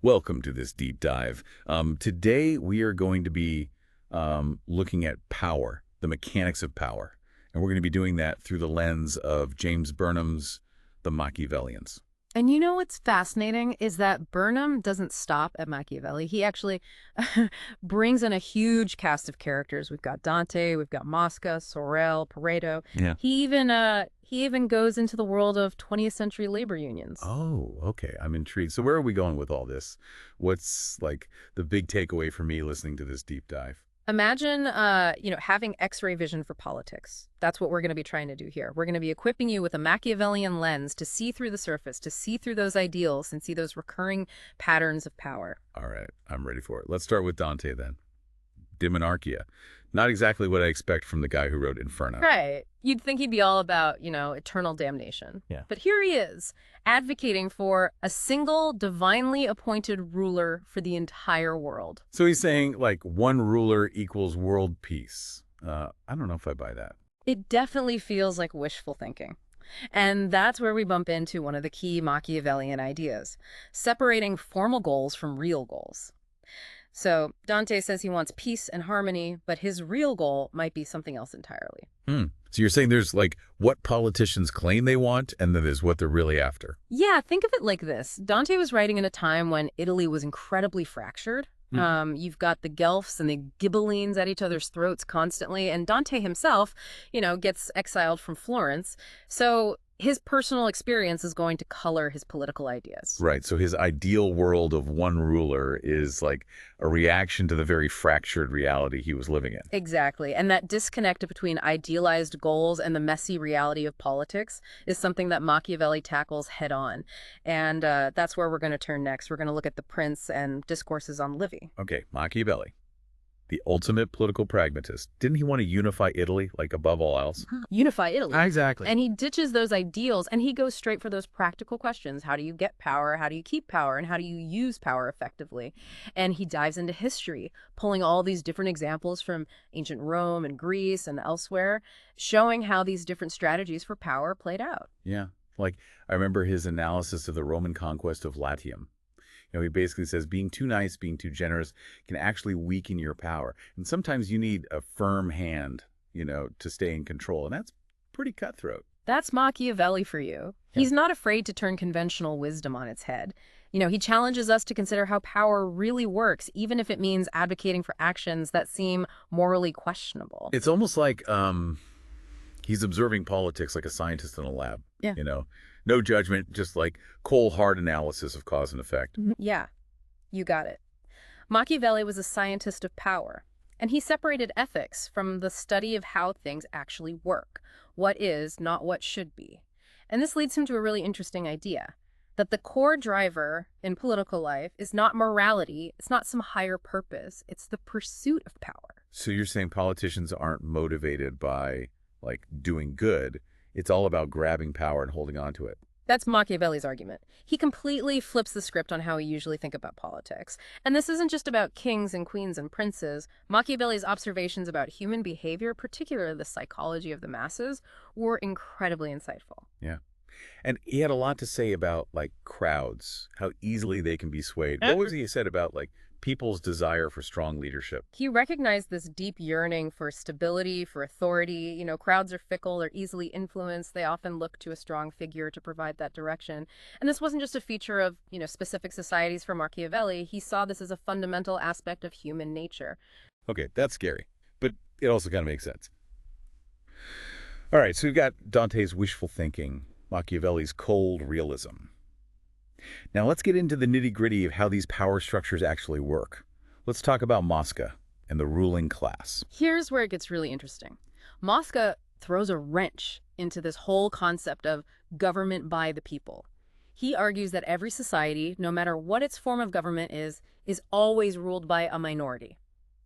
Welcome to this deep dive. Today we are going to be looking at power, the mechanics of power. And we're going to be doing that through the lens of James Burnham's The Machiavellians. And you know what's fascinating is that Burnham doesn't stop at Machiavelli. He actually brings in a huge cast of characters. We've got Dante, we've got Mosca, Sorel, Pareto. Yeah. He even goes into the world of 20th century labor unions. Oh, okay. I'm intrigued. So where are we going with all this? What's like the big takeaway for me listening to this deep dive? Imagine, having X-ray vision for politics. That's what we're going to be trying to do here. We're going to be equipping you with a Machiavellian lens to see through the surface, to see through those ideals and see those recurring patterns of power. All right, I'm ready for it. Let's start with Dante then. Demonarchia. Not exactly what I expect from the guy who wrote Inferno. Right. You'd think he'd be all about, eternal damnation. Yeah. But here he is, advocating for a single divinely appointed ruler for the entire world. So he's saying like one ruler equals world peace. I don't know if I buy that. It definitely feels like wishful thinking. And that's where we bump into one of the key Machiavellian ideas, separating formal goals from real goals. So Dante says he wants peace and harmony, but his real goal might be something else entirely. So you're saying there's like what politicians claim they want, and then there's what they're really after. Yeah, think of it like this. Dante was writing in a time when Italy was incredibly fractured. You've got the Guelphs and the Ghibellines at each other's throats constantly, and Dante himself, gets exiled from Florence. So his personal experience is going to color his political ideas. Right. So his ideal world of one ruler is like a reaction to the very fractured reality he was living in. Exactly. And that disconnect between idealized goals and the messy reality of politics is something that Machiavelli tackles head on. And that's where we're going to turn next. We're going to look at The Prince and discourses on Livy. Okay, Machiavelli, the ultimate political pragmatist. Didn't he want to unify Italy, like above all else? Unify Italy. Exactly. And he ditches those ideals and he goes straight for those practical questions. How do you get power? How do you keep power? And how do you use power effectively? And he dives into history, pulling all these different examples from ancient Rome and Greece and elsewhere, showing how these different strategies for power played out. Yeah. Like, I remember his analysis of the Roman conquest of Latium. He basically says being too nice, being too generous can actually weaken your power. And sometimes you need a firm hand, to stay in control. And that's pretty cutthroat. That's Machiavelli for you. Yeah. He's not afraid to turn conventional wisdom on its head. He challenges us to consider how power really works, even if it means advocating for actions that seem morally questionable. It's almost like he's observing politics like a scientist in a lab. Yeah. No judgment, just like cold, hard analysis of cause and effect. Yeah, you got it. Machiavelli was a scientist of power, and he separated ethics from the study of how things actually work, what is, not what should be. And this leads him to a really interesting idea, that the core driver in political life is not morality, it's not some higher purpose, it's the pursuit of power. So you're saying politicians aren't motivated by, like, doing good. It's all about grabbing power and holding on to it. That's Machiavelli's argument. He completely flips the script on how we usually think about politics. And this isn't just about kings and queens and princes. Machiavelli's observations about human behavior, particularly the psychology of the masses, were incredibly insightful. Yeah. And he had a lot to say about, like, crowds, how easily they can be swayed. What was he said about, like, people's desire for strong leadership? He recognized this deep yearning for stability, for authority. Crowds are fickle, they're easily influenced. They often look to a strong figure to provide that direction. And this wasn't just a feature of, specific societies for Machiavelli. He saw this as a fundamental aspect of human nature. Okay, that's scary, but it also kind of makes sense. All right, so we've got Dante's wishful thinking, Machiavelli's cold realism. Now let's get into the nitty-gritty of how these power structures actually work. Let's talk about Mosca and the ruling class. Here's where it gets really interesting. Mosca throws a wrench into this whole concept of government by the people. He argues that every society, no matter what its form of government is always ruled by a minority,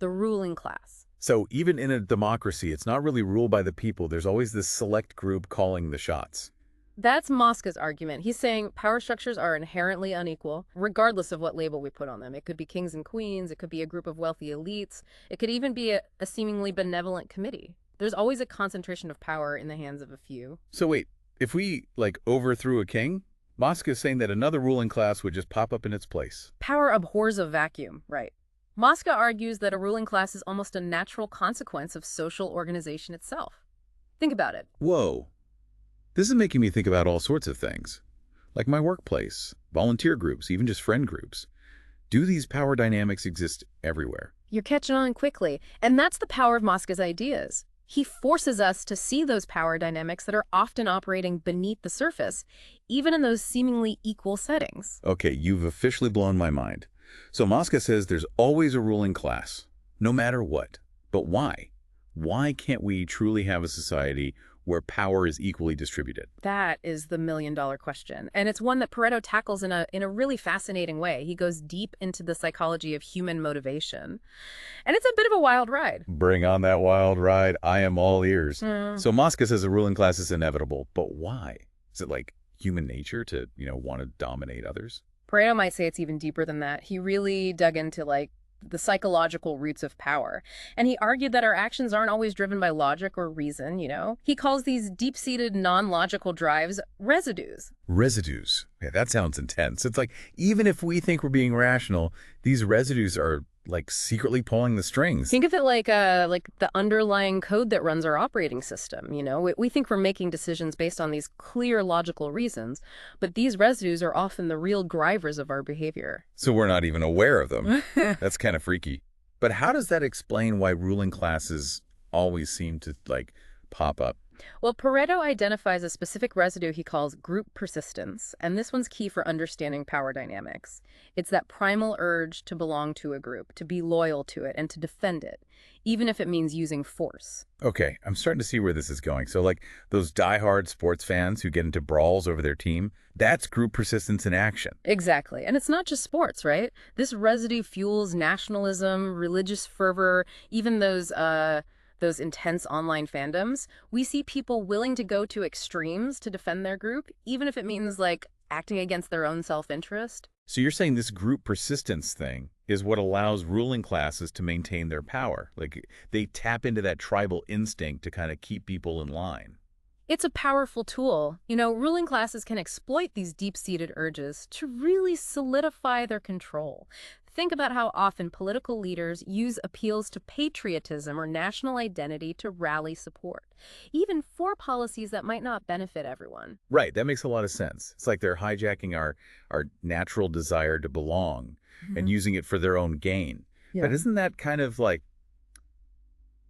the ruling class. So even in a democracy, it's not really ruled by the people. There's always this select group calling the shots. That's Mosca's argument. He's saying power structures are inherently unequal, regardless of what label we put on them. It could be kings and queens, it could be a group of wealthy elites, it could even be a seemingly benevolent committee. There's always a concentration of power in the hands of a few. So wait, if we, like, overthrew a king, Mosca is saying that another ruling class would just pop up in its place. Power abhors a vacuum, right? Mosca argues that a ruling class is almost a natural consequence of social organization itself. Think about it. Whoa. This is making me think about all sorts of things. Like my workplace, volunteer groups, even just friend groups. Do these power dynamics exist everywhere? You're catching on quickly, and that's the power of Mosca's ideas. He forces us to see those power dynamics that are often operating beneath the surface, even in those seemingly equal settings. Okay, you've officially blown my mind. So Mosca says there's always a ruling class, no matter what. But why? Why can't we truly have a society where power is equally distributed? That is the million-dollar question, and it's one that Pareto tackles in a really fascinating way. He goes deep into the psychology of human motivation, and it's a bit of a wild ride. Bring on that wild ride. I am all ears. Hmm. So Mosca says a ruling class is inevitable, but why? Is it like human nature to, want to dominate others? Pareto might say it's even deeper than that. He really dug into, the psychological roots of power. And he argued that our actions aren't always driven by logic or reason. He calls these deep-seated, non-logical drives residues. Residues. Yeah, that sounds intense. It's like, even if we think we're being rational, these residues are like secretly pulling the strings. Think of it like the underlying code that runs our operating system. We think we're making decisions based on these clear logical reasons, but these residues are often the real drivers of our behavior. So we're not even aware of them. That's kind of freaky. But how does that explain why ruling classes always seem to, pop up? Well, Pareto identifies a specific residue he calls group persistence, and this one's key for understanding power dynamics. It's that primal urge to belong to a group, to be loyal to it, and to defend it, even if it means using force. Okay, I'm starting to see where this is going. So those diehard sports fans who get into brawls over their team, that's group persistence in action. Exactly. And it's not just sports, right? This residue fuels nationalism, religious fervor, even those intense online fandoms. We see people willing to go to extremes to defend their group, even if it means acting against their own self-interest. So you're saying this group persistence thing is what allows ruling classes to maintain their power. They tap into that tribal instinct to kind of keep people in line. It's a powerful tool. Ruling classes can exploit these deep-seated urges to really solidify their control. Think about how often political leaders use appeals to patriotism or national identity to rally support, even for policies that might not benefit everyone. Right, that makes a lot of sense. It's like they're hijacking our natural desire to belong and using it for their own gain. Yeah. But isn't that kind of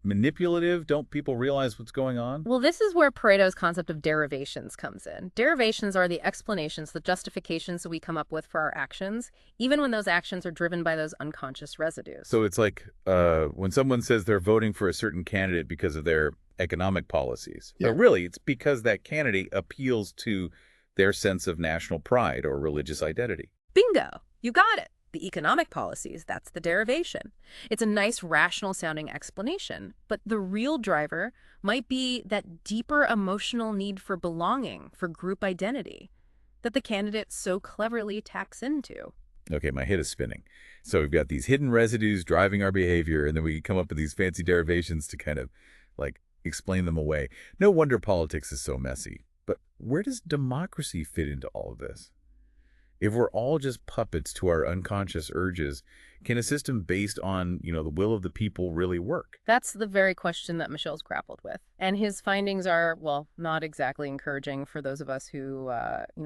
manipulative? Don't people realize what's going on? Well, this is where Pareto's concept of derivations comes in. Derivations are the explanations, the justifications that we come up with for our actions, even when those actions are driven by those unconscious residues. So it's like when someone says they're voting for a certain candidate because of their economic policies. Yeah. But really, it's because that candidate appeals to their sense of national pride or religious identity. Bingo! You got it. The economic policies, that's the derivation. It's a nice, rational-sounding explanation, but the real driver might be that deeper emotional need for belonging, for group identity, that the candidate so cleverly tacks into. Okay, my head is spinning. So we've got these hidden residues driving our behavior, and then we come up with these fancy derivations to kind of, explain them away. No wonder politics is so messy. But where does democracy fit into all of this? If we're all just puppets to our unconscious urges, can a system based on, the will of the people really work? That's the very question that Michel's grappled with. And his findings are, not exactly encouraging for those of us who,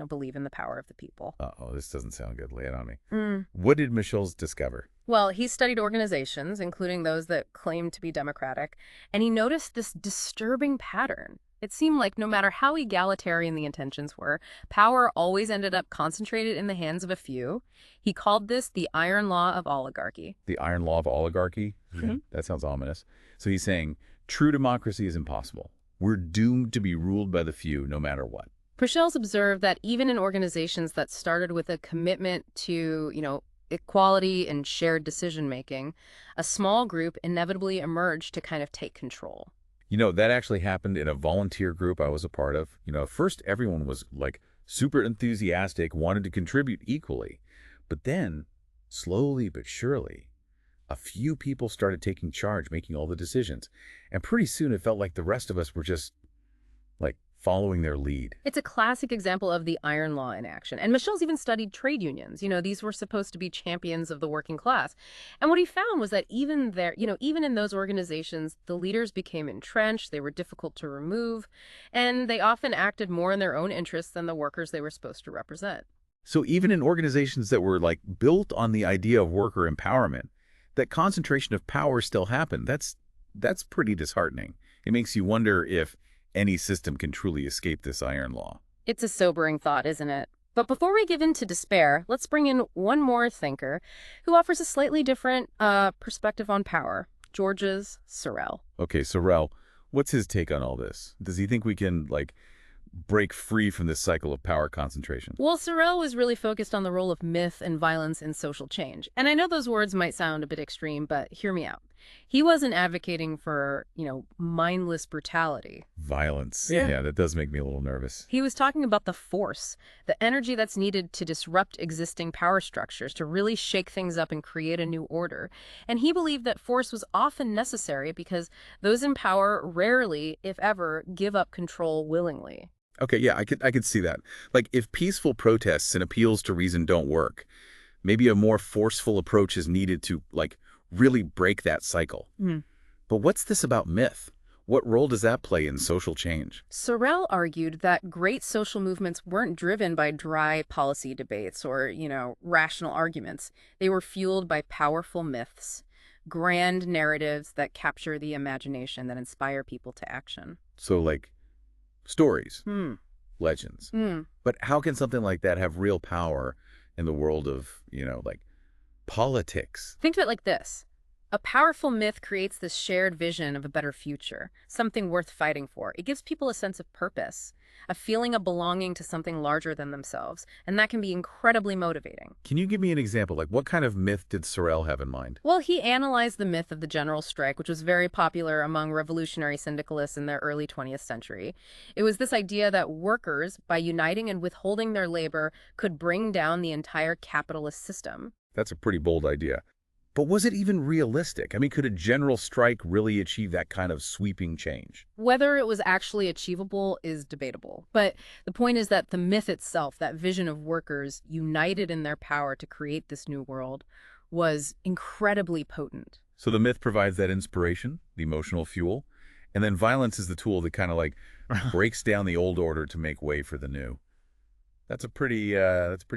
believe in the power of the people. Uh-oh, this doesn't sound good. Lay it on me. What did Michel's discover? Well, he studied organizations, including those that claimed to be democratic, and he noticed this disturbing pattern. It seemed like no matter how egalitarian the intentions were, power always ended up concentrated in the hands of a few. He called this the iron law of oligarchy. The iron law of oligarchy? Mhm. That sounds ominous. So he's saying true democracy is impossible. We're doomed to be ruled by the few no matter what. Purcell's observed that even in organizations that started with a commitment to, equality and shared decision-making, a small group inevitably emerged to kind of take control. That actually happened in a volunteer group I was a part of. At first everyone was super enthusiastic, wanted to contribute equally. But then, slowly but surely, a few people started taking charge, making all the decisions. And pretty soon it felt like the rest of us were just following their lead. It's a classic example of the iron law in action. And Michel's even studied trade unions. These were supposed to be champions of the working class. And what he found was that even there, even in those organizations, the leaders became entrenched, they were difficult to remove, and they often acted more in their own interests than the workers they were supposed to represent. So even in organizations that were like built on the idea of worker empowerment, that concentration of power still happened. That's pretty disheartening. It makes you wonder if any system can truly escape this iron law. It's a sobering thought, isn't it? But before we give in to despair, let's bring in one more thinker who offers a slightly different perspective on power, Georges Sorel. Okay, Sorel, what's his take on all this? Does he think we can, break free from this cycle of power concentration? Well, Sorel was really focused on the role of myth and violence in social change. And I know those words might sound a bit extreme, but hear me out. He wasn't advocating for, mindless brutality. Violence. Yeah, that does make me a little nervous. He was talking about the force, the energy that's needed to disrupt existing power structures, to really shake things up and create a new order. And he believed that force was often necessary because those in power rarely, if ever, give up control willingly. Okay, yeah, I could see that. Like, if peaceful protests and appeals to reason don't work, maybe a more forceful approach is needed to, really break that cycle. But what's this about myth? What role does that play in social change? Sorel argued that great social movements weren't driven by dry policy debates or, rational arguments. They were fueled by powerful myths, grand narratives that capture the imagination, that inspire people to action. So, stories, legends. But how can something like that have real power in the world of, politics? Think of it like this. A powerful myth creates this shared vision of a better future, something worth fighting for. It gives people a sense of purpose, a feeling of belonging to something larger than themselves, and that can be incredibly motivating. Can you give me an example? What kind of myth did Sorel have in mind? Well, he analyzed the myth of the general strike, which was very popular among revolutionary syndicalists in the early 20th century. It was this idea that workers, by uniting and withholding their labor, could bring down the entire capitalist system. That's a pretty bold idea. But was it even realistic? I mean, could a general strike really achieve that kind of sweeping change? Whether it was actually achievable is debatable. But the point is that the myth itself, that vision of workers united in their power to create this new world, was incredibly potent. So the myth provides that inspiration, the emotional fuel, and then violence is the tool that kind of breaks down the old order to make way for the new. That's a pretty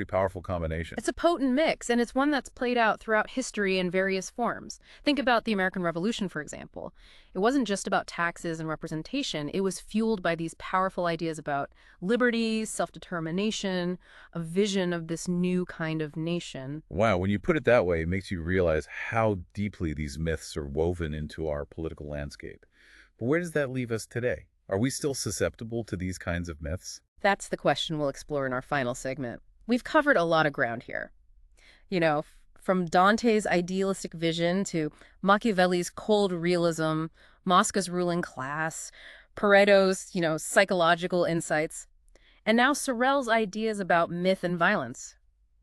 powerful combination. It's a potent mix, and it's one that's played out throughout history in various forms. Think about the American Revolution, for example. It wasn't just about taxes and representation. It was fueled by these powerful ideas about liberty, self-determination, a vision of this new kind of nation. Wow, when you put it that way, it makes you realize how deeply these myths are woven into our political landscape. But where does that leave us today? Are we still susceptible to these kinds of myths? That's the question we'll explore in our final segment. We've covered a lot of ground here. From Dante's idealistic vision to Machiavelli's cold realism, Mosca's ruling class, Pareto's, psychological insights, and now Sorel's ideas about myth and violence.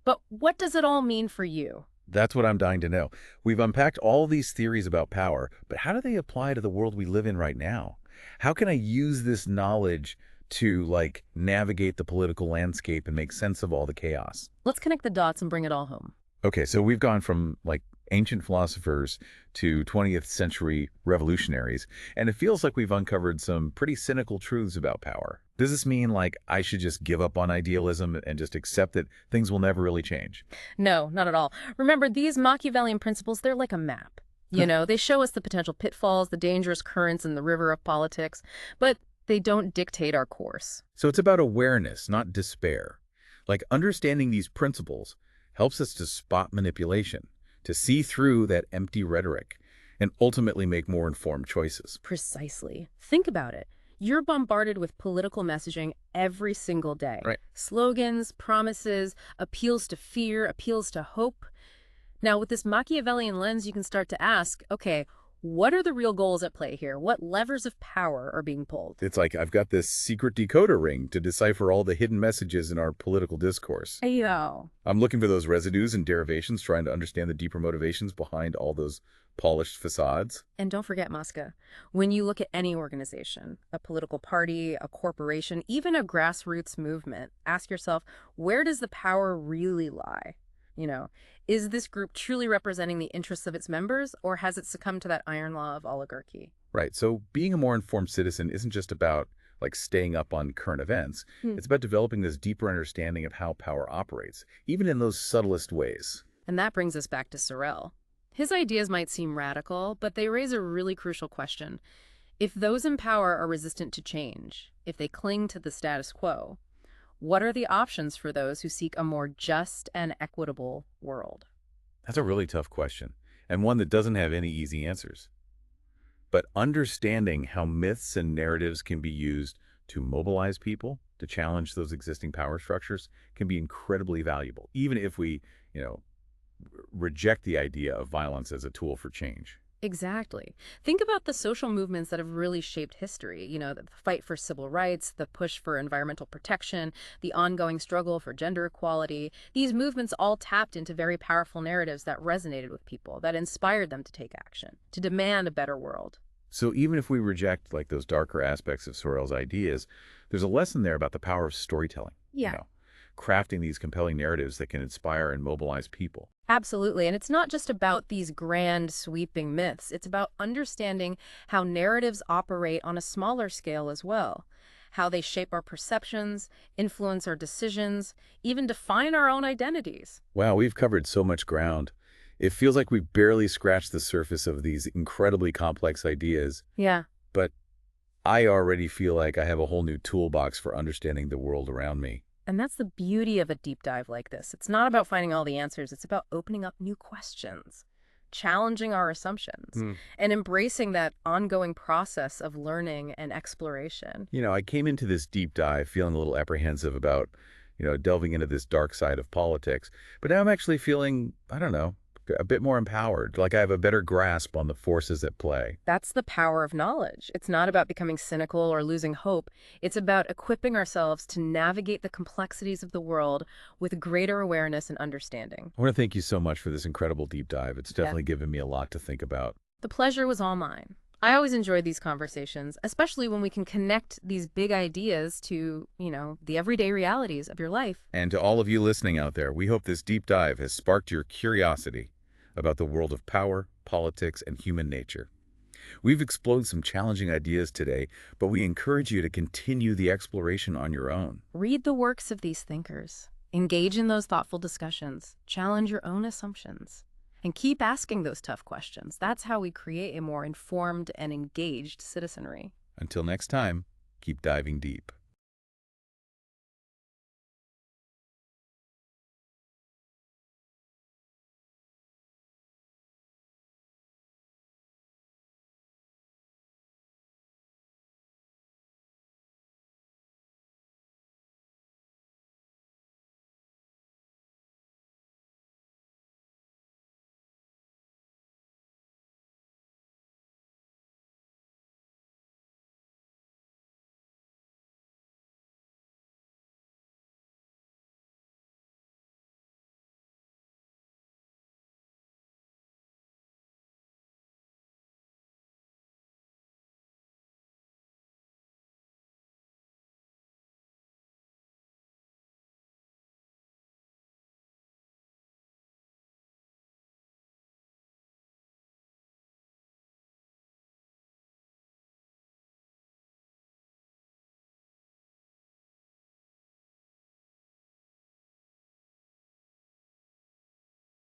But what does it all mean for you? That's what I'm dying to know. We've unpacked all these theories about power, but how do they apply to the world we live in right now? How can I use this knowledge to navigate the political landscape and make sense of all the chaos? Let's connect the dots and bring it all home. Okay, so we've gone from ancient philosophers to 20th century revolutionaries, and it feels like we've uncovered some pretty cynical truths about power. Does this mean I should just give up on idealism and just accept that things will never really change? No, not at all. Remember, these Machiavellian principles, they're like a map. They show us the potential pitfalls, the dangerous currents in the river of politics, but they don't dictate our course. So it's about awareness, not despair. Understanding these principles helps us to spot manipulation, to see through that empty rhetoric, and ultimately make more informed choices. Precisely. Think about it. You're bombarded with political messaging every single day. Right. Slogans, promises, appeals to fear, appeals to hope. Now, with this Machiavellian lens, you can start to ask, okay, What are the real goals at play here? What levers of power are being pulled? It's like I've got this secret decoder ring to decipher all the hidden messages in our political discourse. Ayo. I'm looking for those residues and derivations, trying to understand the deeper motivations behind all those polished facades. And don't forget, Mosca, when you look at any organization, a political party, a corporation, even a grassroots movement, ask yourself, where does the power really lie? You know, is this group truly representing the interests of its members, or has it succumbed to that iron law of oligarchy? Right. So being a more informed citizen isn't just about like staying up on current events. It's about developing this deeper understanding of how power operates, even in those subtlest ways. And that brings us back to Sorel. His ideas might seem radical, but they raise a really crucial question. If those in power are resistant to change, if they cling to the status quo, what are the options for those who seek a more just and equitable world? That's a really tough question, and one that doesn't have any easy answers. But understanding how myths and narratives can be used to mobilize people, to challenge those existing power structures, can be incredibly valuable, even if we, reject the idea of violence as a tool for change. Exactly. Think about the social movements that have really shaped history. The fight for civil rights, the push for environmental protection, the ongoing struggle for gender equality. These movements all tapped into very powerful narratives that resonated with people, that inspired them to take action, to demand a better world. So even if we reject like those darker aspects of Sorel's ideas, there's a lesson there about the power of storytelling. Yeah. Crafting these compelling narratives that can inspire and mobilize people. Absolutely. And it's not just about these grand, sweeping myths. It's about understanding how narratives operate on a smaller scale as well, how they shape our perceptions, influence our decisions, even define our own identities. Wow, we've covered so much ground. It feels like we've barely scratched the surface of these incredibly complex ideas, Yeah. but I already feel like I have a whole new toolbox for understanding the world around me. And that's the beauty of a deep dive like this. It's not about finding all the answers. It's about opening up new questions, challenging our assumptions, and embracing that ongoing process of learning and exploration. I came into this deep dive feeling a little apprehensive about, delving into this dark side of politics, but now I'm actually feeling, I don't know, a bit more empowered, like I have a better grasp on the forces at play. That's the power of knowledge. It's not about becoming cynical or losing hope. It's about equipping ourselves to navigate the complexities of the world with greater awareness and understanding. I want to thank you so much for this incredible deep dive. It's definitely given me a lot to think about. The pleasure was all mine. I always enjoy these conversations, especially when we can connect these big ideas to, the everyday realities of your life. And to all of you listening out there, we hope this deep dive has sparked your curiosity about the world of power, politics, and human nature. We've explored some challenging ideas today, but we encourage you to continue the exploration on your own. Read the works of these thinkers. Engage in those thoughtful discussions. Challenge your own assumptions. And keep asking those tough questions. That's how we create a more informed and engaged citizenry. Until next time, keep diving deep.